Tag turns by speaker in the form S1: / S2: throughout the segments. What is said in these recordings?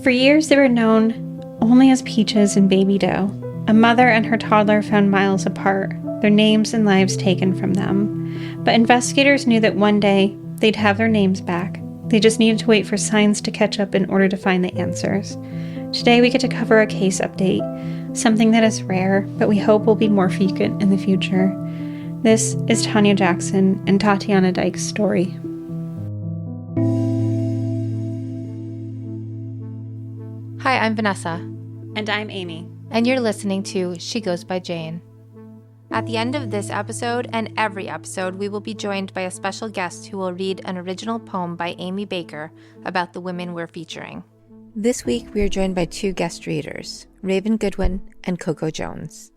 S1: For years, they were known only as Peaches and Baby Doe. A mother and her toddler found miles apart, their names and lives taken from them. But investigators knew that one day they'd have their names back. They just needed to wait for science to catch up in order to find the answers. Today, we get to cover a case update, something that is rare, but we hope will be more frequent in the future. This is Tanya Jackson and Tatiana Dykes' story.
S2: Hi, I'm Vanessa.
S1: And I'm Amy.
S2: And you're listening to She Goes by Jane. At the end of this episode and every episode, we will be joined by a special guest who will read an original poem by Amy Baker about the women we're featuring. This week, we are joined by two guest readers, Raven Goodwin and Coco Jones.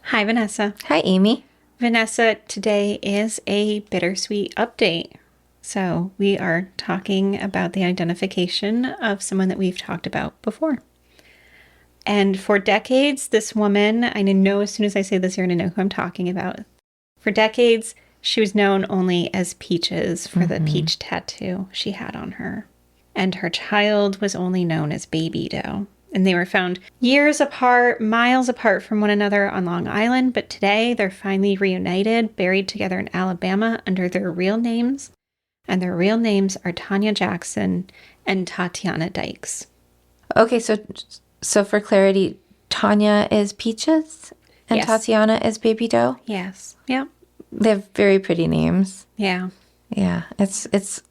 S1: Hi, Vanessa.
S2: Hi, Amy.
S1: Vanessa, today is a bittersweet update. So we are talking about the identification of someone that we've talked about before. And for decades, this woman, I know as soon as I say this, you're going to know who I'm talking about. For decades, she was known only as Peaches for the peach tattoo she had on her. And her child was only known as Baby Doe. And they were found years apart, miles apart from one another on Long Island. But today, they're finally reunited, buried together in Alabama under their real names. And their real names are Tanya Jackson and Tatiana Dykes.
S2: Okay, so for clarity, Tanya is Peaches and
S1: Yes.
S2: Tatiana is Baby Doe?
S1: Yes. Yeah.
S2: They have very pretty names.
S1: Yeah.
S2: Yeah, it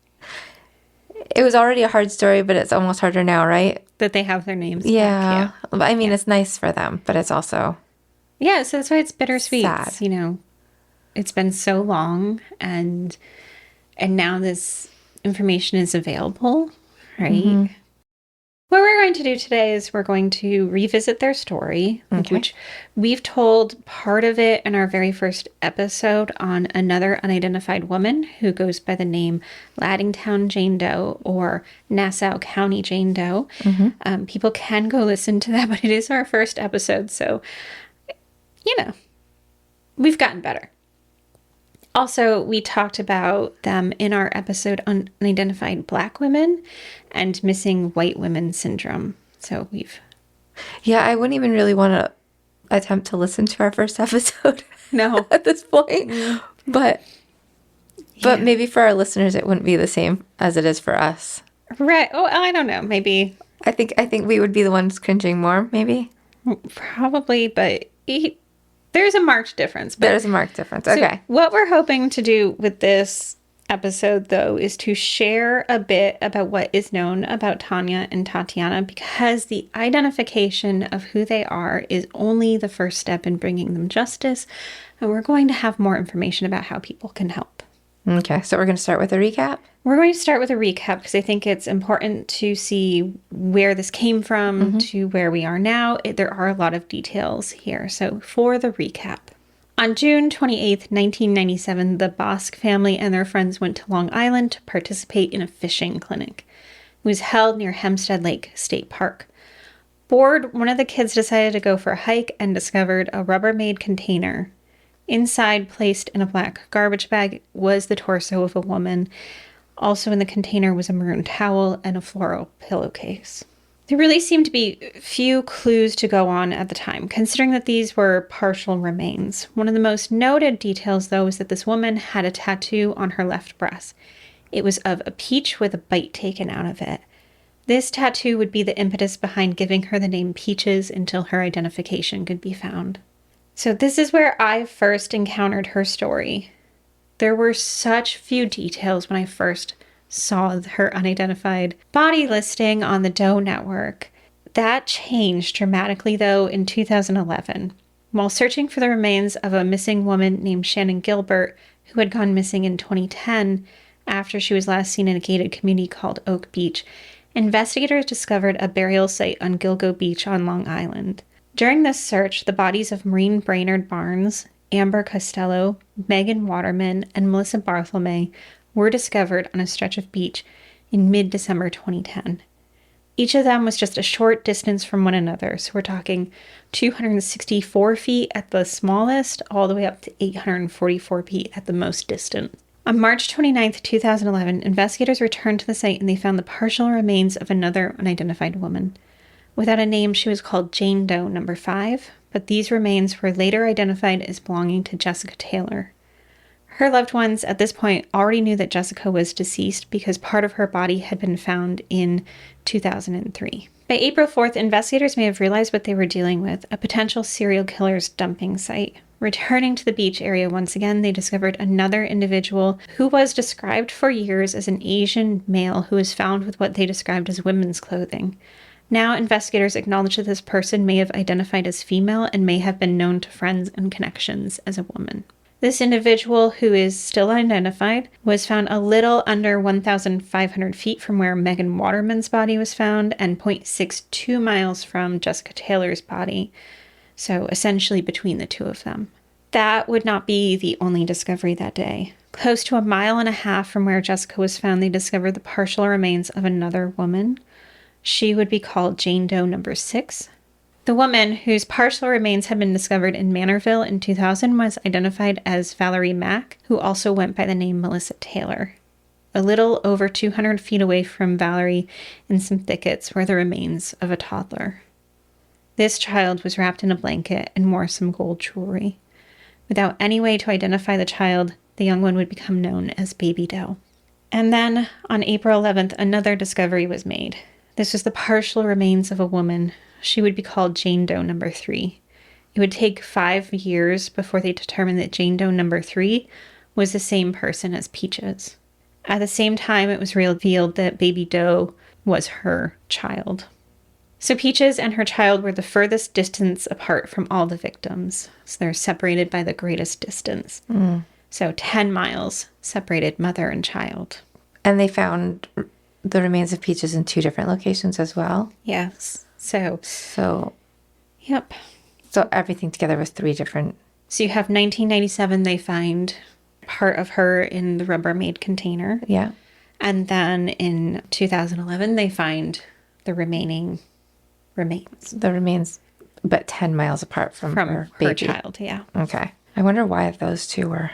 S2: was already a hard story, but it's almost harder now, right?
S1: That they have their names.
S2: Yeah.
S1: Back.
S2: I mean, it's nice for them, but it's also
S1: Yeah, so that's why it's bittersweet.
S2: sad.
S1: It's been so long and now this information is available, right?
S2: Mm-hmm.
S1: What we're going to do today is we're going to revisit their story, which we've told part of it in our very first episode on another unidentified woman who goes by the name Laddingtown Jane Doe or Nassau County Jane Doe. People can go listen to that, but it is our first episode, so, we've gotten better. Also, we talked about them in our episode on unidentified Black women and missing white women syndrome. So
S2: Yeah, I wouldn't even really want to attempt to listen to our first episode
S1: No.
S2: at this point. But maybe for our listeners it wouldn't be the same as it is for us.
S1: Right. Oh, I don't know. Maybe.
S2: I think we would be the ones cringing more, maybe.
S1: Probably, but there's a marked difference. But
S2: There's a marked difference. Okay.
S1: So what we're hoping to do with this episode, though, is to share a bit about what is known about Tanya and Tatiana, because the identification of who they are is only the first step in bringing them justice. And we're going to have more information about how people can help.
S2: Okay, so we're going to start with a recap?
S1: We're going to start with a recap because I think it's important to see where this came from to where we are now. There are a lot of details here. So for the recap. On June 28th, 1997, the Bosk family and their friends went to Long Island to participate in a fishing clinic. It was held near Hempstead Lake State Park. Bored, one of the kids decided to go for a hike and discovered a Rubbermaid container. Inside, placed in a black garbage bag, was the torso of a woman. Also in the container was a maroon towel and a floral pillowcase. There really seemed to be few clues to go on at the time, considering that these were partial remains. One of the most noted details, though, is that this woman had a tattoo on her left breast. It was of a peach with a bite taken out of it. This tattoo would be the impetus behind giving her the name Peaches until her identification could be found. So this is where I first encountered her story. There were such few details when I first saw her unidentified body listing on the Doe Network. That changed dramatically, though, in 2011. While searching for the remains of a missing woman named Shannon Gilbert, who had gone missing in 2010 after she was last seen in a gated community called Oak Beach, investigators discovered a burial site on Gilgo Beach on Long Island. During this search, the bodies of Maureen Brainerd Barnes, Amber Costello, Megan Waterman, and Melissa Barthelme were discovered on a stretch of beach in mid-December 2010. Each of them was just a short distance from one another, so we're talking 264 feet at the smallest, all the way up to 844 feet at the most distant. On March 29th, 2011, investigators returned to the site and they found the partial remains of another unidentified woman. Without a name, she was called Jane Doe number 5, but these remains were later identified as belonging to Jessica Taylor. Her loved ones at this point already knew that Jessica was deceased because part of her body had been found in 2003. By April 4th, investigators may have realized what they were dealing with, a potential serial killer's dumping site. Returning to the beach area once again, they discovered another individual who was described for years as an Asian male who was found with what they described as women's clothing. Now, investigators acknowledge that this person may have identified as female and may have been known to friends and connections as a woman. This individual, who is still unidentified, was found a little under 1,500 feet from where Megan Waterman's body was found and 0.62 miles from Jessica Taylor's body, so essentially between the two of them. That would not be the only discovery that day. Close to 1.5 miles from where Jessica was found, they discovered the partial remains of another woman. She would be called Jane Doe number 6. The woman, whose partial remains had been discovered in Manorville in 2000, was identified as Valerie Mack, who also went by the name Melissa Taylor. A little over 200 feet away from Valerie, in some thickets, were the remains of a toddler. This child was wrapped in a blanket and wore some gold jewelry. Without any way to identify the child, the young one would become known as Baby Doe. And then, on April 11th, another discovery was made. This was the partial remains of a woman. She would be called Jane Doe number 3. It would take 5 years before they determined that Jane Doe number 3 was the same person as Peaches. At the same time, it was revealed that Baby Doe was her child. So Peaches and her child were the furthest distance apart from all the victims. So they're separated by the greatest distance. So 10 miles separated mother and child.
S2: And they found the remains of Peaches in 2 different locations as well?
S1: Yes. So, yep.
S2: So everything together was 3 different.
S1: So you have 1997, they find part of her in the Rubbermaid container.
S2: Yeah.
S1: And then in 2011, they find the remaining remains.
S2: The remains, but 10 miles apart from her baby.
S1: Child, yeah.
S2: Okay. I wonder why those 2 were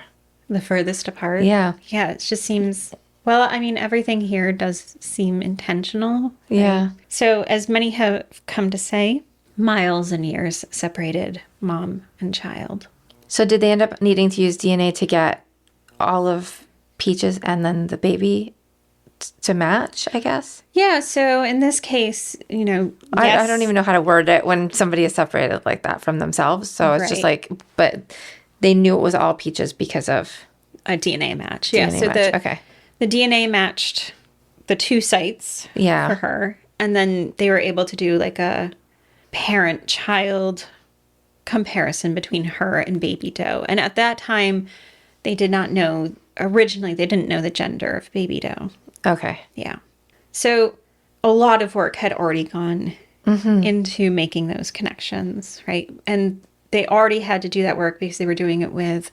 S1: the furthest apart.
S2: Yeah.
S1: Yeah, it just seems... Well, I mean, everything here does seem intentional. Right?
S2: Yeah.
S1: So, as many have come to say, miles and years separated mom and child.
S2: So did they end up needing to use DNA to get all of Peaches and then the baby to match, I guess?
S1: Yeah, so in this case, yes.
S2: I don't even know how to word it when somebody is separated like that from themselves. So it's just like, but they knew it was all Peaches because of...
S1: a DNA match. Yeah, so
S2: okay.
S1: The DNA matched the 2 sites for her. And then they were able to do like a parent-child comparison between her and Baby Doe. And at that time, they did not know, originally, they didn't know the gender of Baby Doe.
S2: Okay.
S1: Yeah. So a lot of work had already gone into making those connections, right? And they already had to do that work because they were doing it with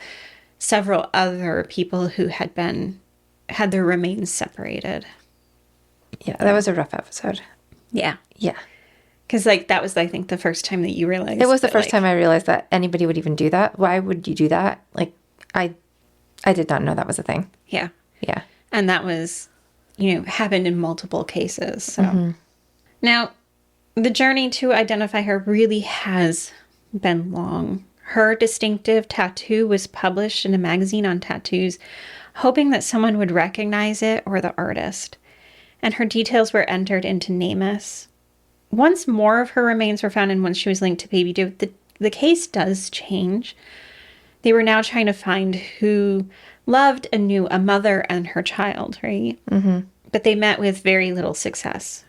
S1: several other people who had their remains separated.
S2: Yeah, that was a rough episode.
S1: Yeah.
S2: Yeah.
S1: Because, that was, I think, the first time that you realized.
S2: It was the first time I realized that anybody would even do that. Why would you do that? I did not know that was a thing.
S1: Yeah.
S2: Yeah.
S1: And that was, happened in multiple cases. So now, the journey to identify her really has been long. Her distinctive tattoo was published in a magazine on tattoos, hoping that someone would recognize it or the artist. And her details were entered into NamUs. Once more of her remains were found and once she was linked to Baby Doe, the case does change. They were now trying to find who loved and knew a mother and her child, right? But they met with very little success.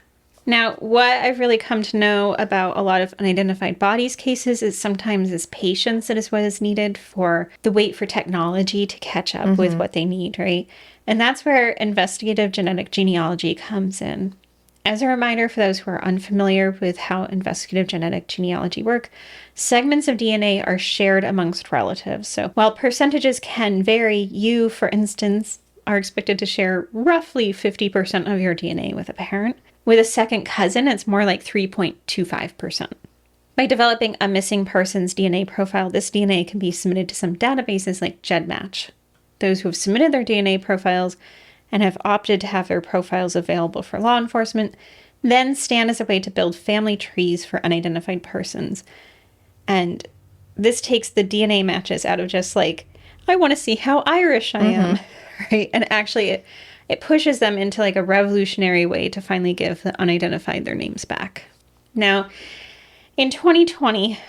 S1: Now, what I've really come to know about a lot of unidentified bodies cases is sometimes is patience that is what is needed for the wait for technology to catch up with what they need, right? And that's where investigative genetic genealogy comes in. As a reminder for those who are unfamiliar with how investigative genetic genealogy work, segments of DNA are shared amongst relatives. So while percentages can vary, you, for instance, are expected to share roughly 50% of your DNA with a parent. With a second cousin, it's more like 3.25%. By developing a missing person's DNA profile, this DNA can be submitted to some databases like GEDmatch. those who have submitted their DNA profiles and have opted to have their profiles available for law enforcement then stand as a way to build family trees for unidentified persons. And this takes the DNA matches out of just like, I want to see how Irish I am, right? And actually it pushes them into like a revolutionary way to finally give the unidentified their names back. Now, in 2020,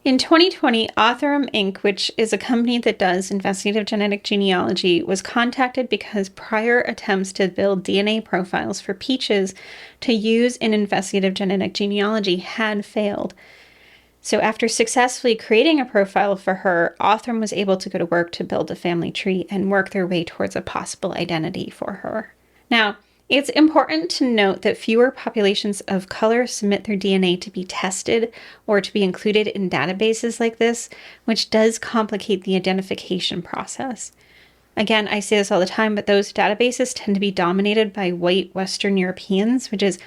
S1: Authorem Inc., which is a company that does investigative genetic genealogy, was contacted because prior attempts to build DNA profiles for Peaches to use in investigative genetic genealogy had failed. So after successfully creating a profile for her, Authorem was able to go to work to build a family tree and work their way towards a possible identity for her. Now, it's important to note that fewer populations of color submit their DNA to be tested or to be included in databases like this, which does complicate the identification process. Again, I say this all the time, but those databases tend to be dominated by white Western Europeans, which is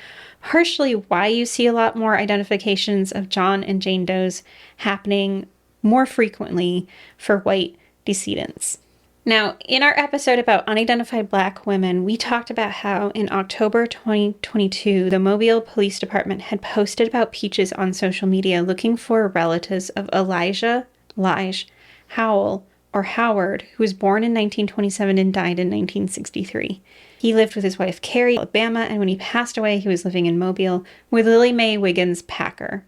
S1: partially why you see a lot more identifications of John and Jane Does happening more frequently for white decedents. Now, in our episode about unidentified Black women, we talked about how in October 2022, the Mobile Police Department had posted about Peaches on social media looking for relatives of Elijah Howell, or Howard, who was born in 1927 and died in 1963. He lived with his wife Carrie in Alabama, and when he passed away, he was living in Mobile with Lily Mae Wiggins Packer.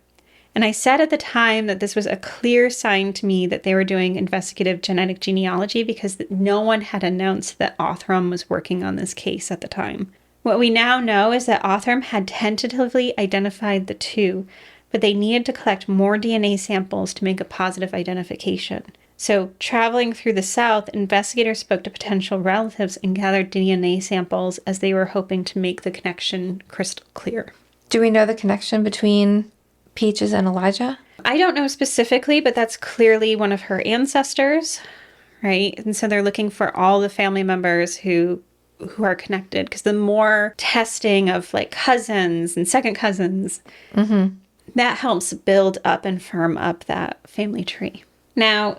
S1: And I said at the time that this was a clear sign to me that they were doing investigative genetic genealogy because no one had announced that Authorem was working on this case at the time. What we now know is that Authorem had tentatively identified the two, but they needed to collect more DNA samples to make a positive identification. So, traveling through the South, investigators spoke to potential relatives and gathered DNA samples as they were hoping to make the connection crystal clear.
S2: Do we know the connection between Peaches and Elijah?
S1: I don't know specifically, but that's clearly one of her ancestors, right? And so they're looking for all the family members who are connected, because the more testing of like cousins and second cousins, that helps build up and firm up that family tree. Now,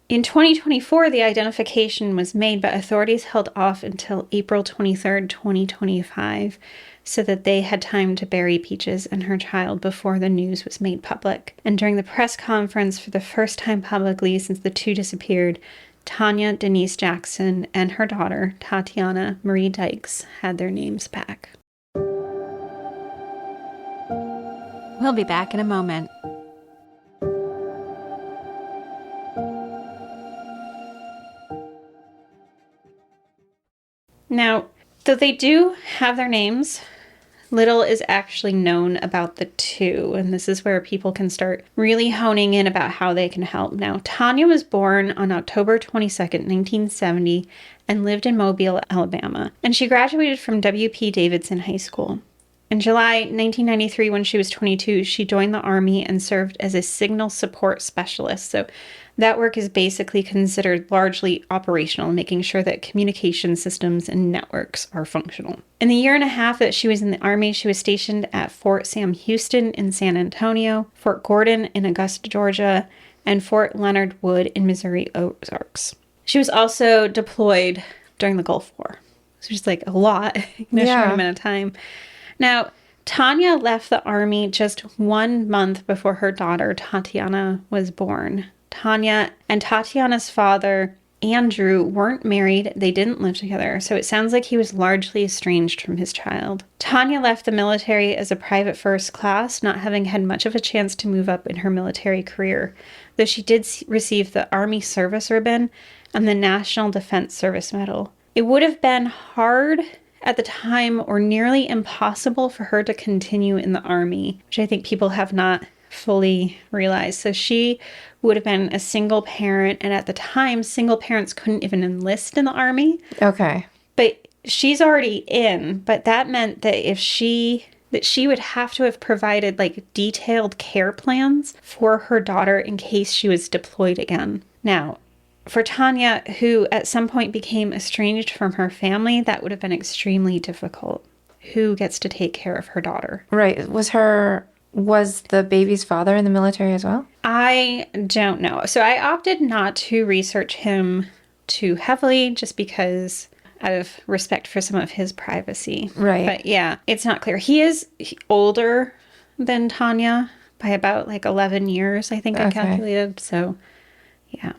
S1: in 2024, the identification was made, but authorities held off until April 23rd, 2025, so that they had time to bury Peaches and her child before the news was made public. And during the press conference, for the first time publicly since the two disappeared, Tanya Denise Jackson and her daughter, Tatiana Marie Dykes, had their names back. We'll be back in a moment. Now, though they do have their names, little is actually known about the two, and this is where people can start really honing in about how they can help. Now, Tanya was born on October 22nd, 1970, and lived in Mobile, Alabama, and she graduated from W.P. Davidson High School. In July 1993, when she was 22, she joined the Army and served as a signal support specialist. So that work is basically considered largely operational, making sure that communication systems and networks are functional. In the year and a half that she was in the Army, she was stationed at Fort Sam Houston in San Antonio, Fort Gordon in Augusta, Georgia, and Fort Leonard Wood in Missouri Ozarks. She was also deployed during the Gulf War. So just like a lot in a short amount of time. Now, Tanya left the Army just 1 month before her daughter, Tatiana, was born. Tanya and Tatiana's father, Andrew, weren't married. They didn't live together, so it sounds like he was largely estranged from his child. Tanya left the military as a private first class, not having had much of a chance to move up in her military career, though she did receive the Army Service Ribbon and the National Defense Service Medal. It would have been hard at the time, or nearly impossible, for her to continue in the Army, which I think people have not fully realized. So she would have been a single parent, and at the time, single parents couldn't even enlist in the Army.
S2: Okay.
S1: But she's already in, but that meant that she would have to have provided like detailed care plans for her daughter in case she was deployed again. Now, for Tanya, who at some point became estranged from her family, that would have been extremely difficult. Who gets to take care of her daughter?
S2: Right. Was the baby's father in the military as well?
S1: I don't know. So I opted not to research him too heavily just because out of respect for some of his privacy.
S2: Right.
S1: But yeah, it's not clear. He is older than Tanya by about like 11 years, I think I calculated. So yeah.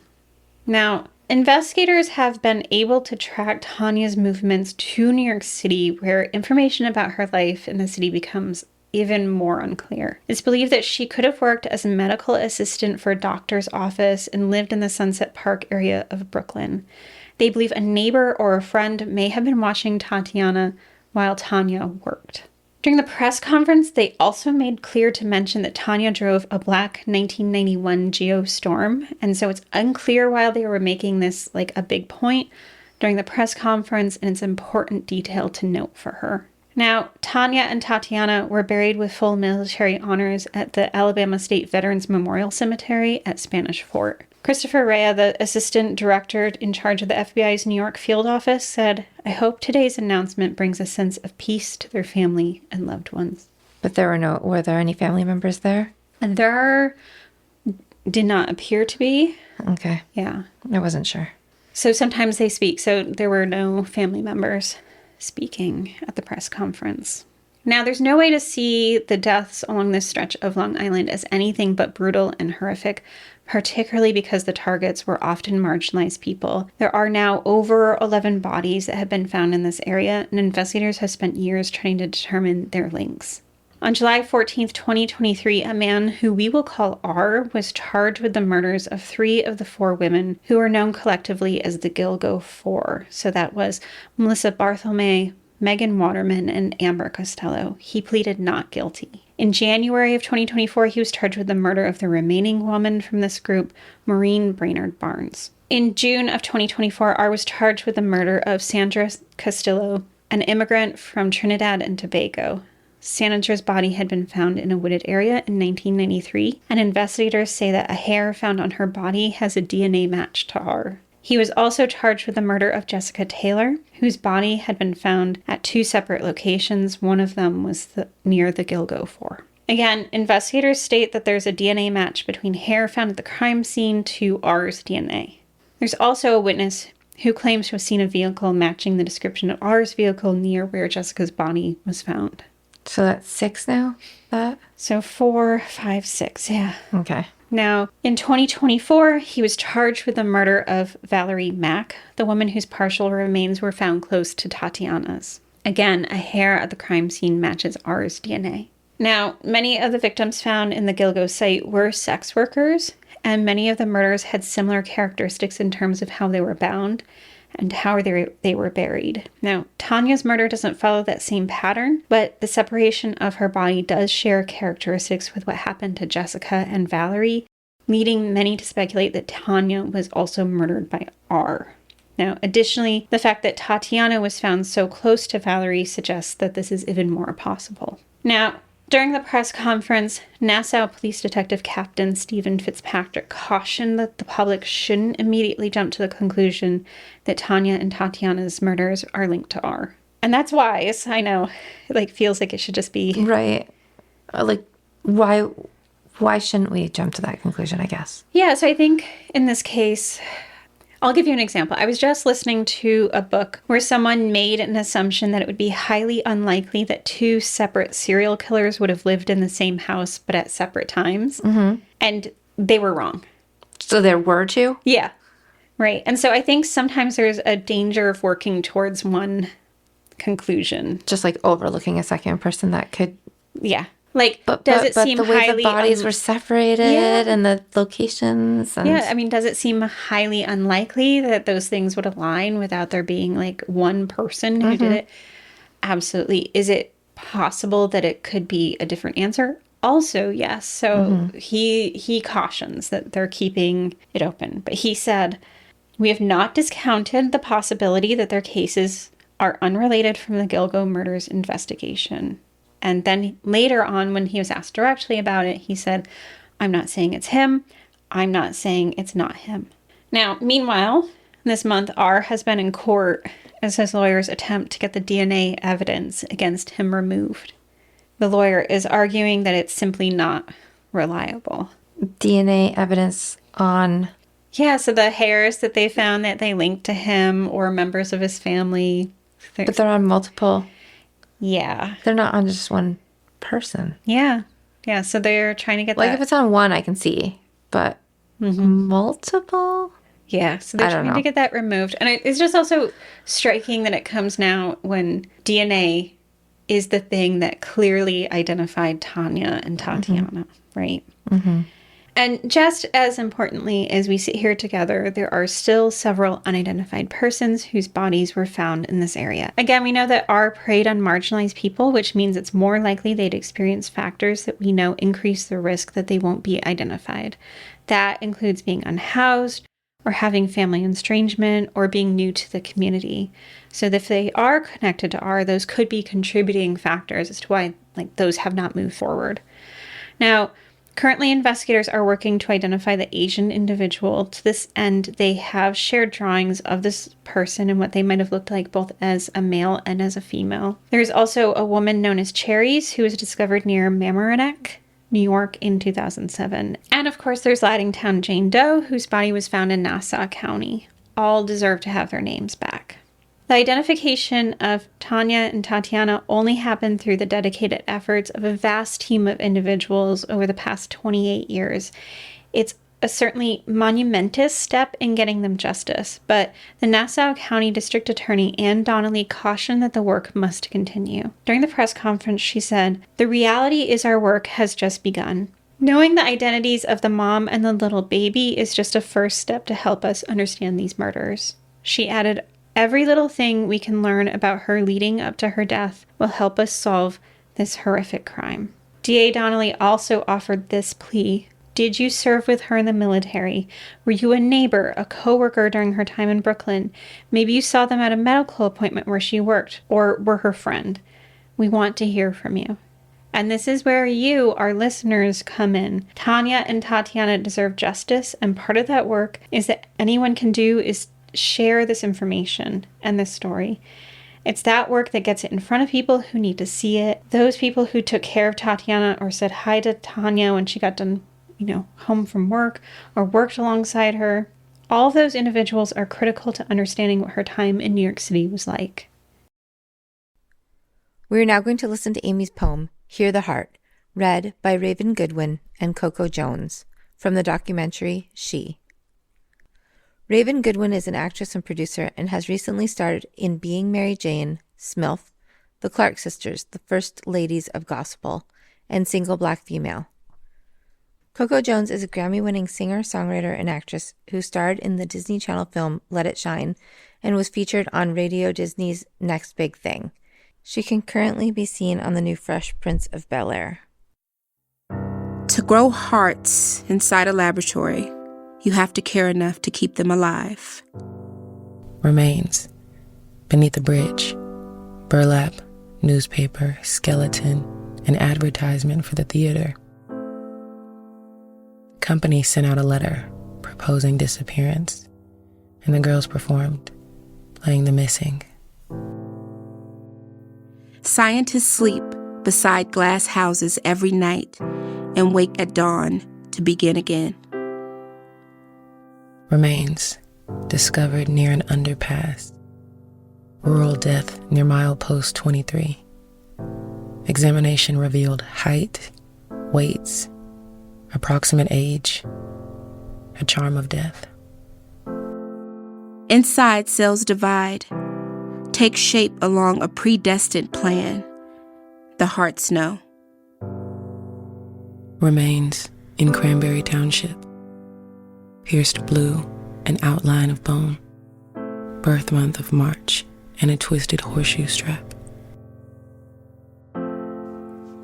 S1: Now, investigators have been able to track Tanya's movements to New York City, where information about her life in the city becomes even more unclear. It's believed that she could have worked as a medical assistant for a doctor's office and lived in the Sunset Park area of Brooklyn. They believe a neighbor or a friend may have been watching Tatiana while Tanya worked. During the press conference, they also made clear to mention that Tanya drove a black 1991 Geo Storm, and so it's unclear why they were making this like a big point during the press conference, and it's an important detail to note for her. Now, Tanya and Tatiana were buried with full military honors at the Alabama State Veterans Memorial Cemetery at Spanish Fort. Christopher Rea, the assistant director in charge of the FBI's New York field office, said, "I hope today's announcement brings a sense of peace to their family and loved ones."
S2: But were there any family members there?
S1: And did not appear to be.
S2: Okay.
S1: Yeah.
S2: I wasn't sure.
S1: So sometimes they speak. So there were no family members speaking at the press conference. Now, there's no way to see the deaths along this stretch of Long Island as anything but brutal and horrific, particularly because the targets were often marginalized people. There are now over 11 bodies that have been found in this area, and investigators have spent years trying to determine their links. On July 14th, 2023, a man who we will call R was charged with the murders of 3 of the 4 women who are known collectively as the Gilgo Four. So that was Melissa Barthelme, Megan Waterman, and Amber Costello. He pleaded not guilty. In January of 2024, he was charged with the murder of the remaining woman from this group, Maureen Brainerd Barnes. In June of 2024, R was charged with the murder of Sandra Castillo, an immigrant from Trinidad and Tobago. Sandra's body had been found in a wooded area in 1993, and investigators say that a hair found on her body has a DNA match to R. He was also charged with the murder of Jessica Taylor, whose body had been found at 2 separate locations. One of them was near the Gilgo Four. Again, investigators state that there's a DNA match between hair found at the crime scene to R's DNA. There's also a witness who claims to have seen a vehicle matching the description of R's vehicle near where Jessica's body was found.
S2: So that's 6 now?
S1: So 4, 5, 6, yeah.
S2: Okay.
S1: Now, in 2024, he was charged with the murder of Valerie Mack, the woman whose partial remains were found close to Tatiana's. Again, a hair at the crime scene matches R's DNA. Now, many of the victims found in the Gilgo site were sex workers, and many of the murders had similar characteristics in terms of how they were bound and how they were buried. Now, Tanya's murder doesn't follow that same pattern, but the separation of her body does share characteristics with what happened to Jessica and Valerie, leading many to speculate that Tanya was also murdered by R. Now, additionally, the fact that Tatiana was found so close to Valerie suggests that this is even more possible. Now, during the press conference, Nassau Police Detective Captain Stephen Fitzpatrick cautioned that the public shouldn't immediately jump to the conclusion that Tanya and Tatiana's murders are linked to R. And that's wise. I know. It feels like it should just be...
S2: Right. Why shouldn't we jump to that conclusion, I guess?
S1: Yeah, so I think in this case... I'll give you an example. I was just listening to a book where someone made an assumption that it would be highly unlikely that 2 separate serial killers would have lived in the same house, but at separate times. Mm-hmm. And they were wrong.
S2: So there were 2?
S1: Yeah. Right. And so I think sometimes there's a danger of working towards one conclusion.
S2: Just overlooking a second person that could...
S1: Yeah. Does it seem
S2: the way
S1: highly...
S2: the bodies were separated and the locations? And...
S1: Yeah, I mean, does it seem highly unlikely that those things would align without there being, one person who did it? Absolutely. Is it possible that it could be a different answer? Also, yes. So he cautions that they're keeping it open. But he said, "We have not discounted the possibility that their cases are unrelated from the Gilgo murders investigation." And then later on, when he was asked directly about it, he said, "I'm not saying it's him. I'm not saying it's not him." Now, meanwhile, this month, R has been in court as his lawyers attempt to get the DNA evidence against him removed. The lawyer is arguing that it's simply not reliable.
S2: DNA evidence on...
S1: Yeah, so the hairs that they found that they linked to him or members of his family.
S2: But they're on multiple.
S1: Yeah.
S2: They're not on just one person.
S1: Yeah. Yeah, so they're trying to get
S2: Like,
S1: that.
S2: if it's on one, I can see. But multiple?
S1: Yeah, so they're trying to get that removed. And it's just also striking that it comes now when DNA is the thing that clearly identified Tanya and Tatiana, right? Mm-hmm. And just as importantly as we sit here together, there are still several unidentified persons whose bodies were found in this area. Again, we know that R preyed on marginalized people, which means it's more likely they'd experience factors that we know increase the risk that they won't be identified. That includes being unhoused, or having family estrangement, or being new to the community. So if they are connected to R, those could be contributing factors as to why those have not moved forward. Now, currently investigators are working to identify the Asian individual. To this end, they have shared drawings of this person and what they might have looked like both as a male and as a female. There's also a woman known as Cherries who was discovered near Mamaroneck, New York in 2007. And of course, there's Laddingtown Jane Doe, whose body was found in Nassau County. All deserve to have their names back. The identification of Tanya and Tatiana only happened through the dedicated efforts of a vast team of individuals over the past 28 years. It's a certainly monumentous step in getting them justice, but the Nassau County District Attorney Ann Donnelly cautioned that the work must continue. During the press conference, she said, "The reality is our work has just begun. Knowing the identities of the mom and the little baby is just a first step to help us understand these murders." She added, "Every little thing we can learn about her leading up to her death will help us solve this horrific crime." DA Donnelly also offered this plea. Did you serve with her in the military? Were you a neighbor, a coworker during her time in Brooklyn? Maybe you saw them at a medical appointment where she worked, or were her friend. We want to hear from you. And this is where you, our listeners, come in. Tanya and Tatiana deserve justice, and part of that work is that anyone can do is share this information and this story. It's that work that gets it in front of people who need to see it. Those people who took care of Tatiana or said hi to Tanya when she got done home from work or worked alongside her. All of those individuals are critical to understanding what her time in New York City was like.
S2: We are now going to listen to Amy's poem, Hear the Heart, read by Raven Goodwin and Coco Jones, from the documentary She. Raven Goodwin is an actress and producer and has recently starred in Being Mary Jane, SMILF, The Clark Sisters, the First Ladies of Gospel, and Single Black Female. Coco Jones is a Grammy-winning singer, songwriter, and actress who starred in the Disney Channel film Let It Shine and was featured on Radio Disney's Next Big Thing. She can currently be seen on the new Fresh Prince of Bel-Air.
S3: To grow hearts inside a laboratory, you have to care enough to keep them alive.
S4: Remains beneath a bridge, burlap, newspaper, skeleton, an advertisement for the theater. Company sent out a letter proposing disappearance, and the girls performed, playing the missing.
S3: Scientists sleep beside glass houses every night and wake at dawn to begin again.
S4: Remains discovered near an underpass. Rural death near milepost 23. Examination revealed height, weights, approximate age, a charm of death.
S3: Inside, cells divide, take shape along a predestined plan. The hearts know.
S4: Remains in Cranberry Township. Pierced blue, an outline of bone. Birth month of March, and a twisted horseshoe strap.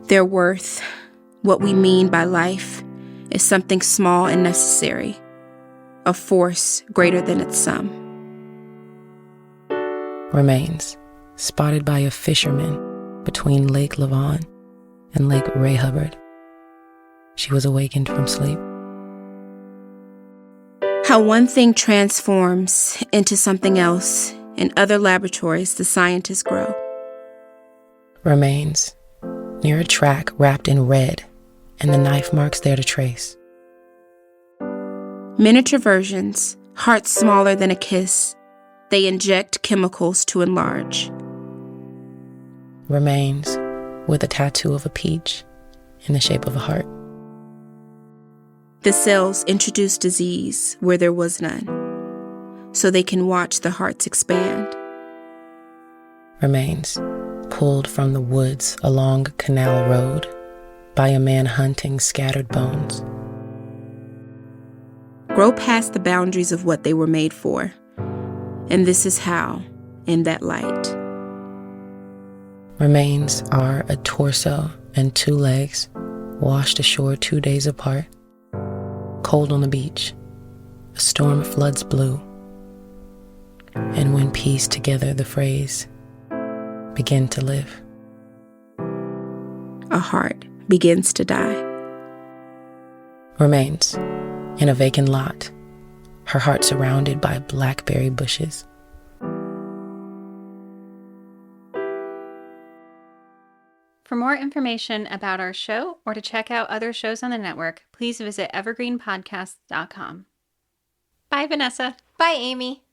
S3: Their worth, what we mean by life, is something small and necessary, a force greater than its sum.
S4: Remains spotted by a fisherman between Lake Lavon and Lake Ray Hubbard. She was awakened from sleep.
S3: How one thing transforms into something else. In other laboratories, the scientists grow.
S4: Remains near a track wrapped in red, and the knife marks there to trace.
S3: Miniature versions, hearts smaller than a kiss. They inject chemicals to enlarge.
S4: Remains with a tattoo of a peach in the shape of a heart.
S3: The cells introduce disease where there was none, so they can watch the hearts expand.
S4: Remains pulled from the woods along Canal Road by a man hunting scattered bones.
S3: Grow past the boundaries of what they were made for, and this is how, in that light.
S4: Remains are a torso and 2 legs washed ashore 2 days apart. Cold on the beach, a storm floods blue, and when pieced together the phrase, begin to live.
S3: A heart begins to die.
S4: Remains in a vacant lot, her heart surrounded by blackberry bushes.
S1: For more information about our show or to check out other shows on the network, please visit evergreenpodcast.com. Bye, Vanessa.
S2: Bye, Amy.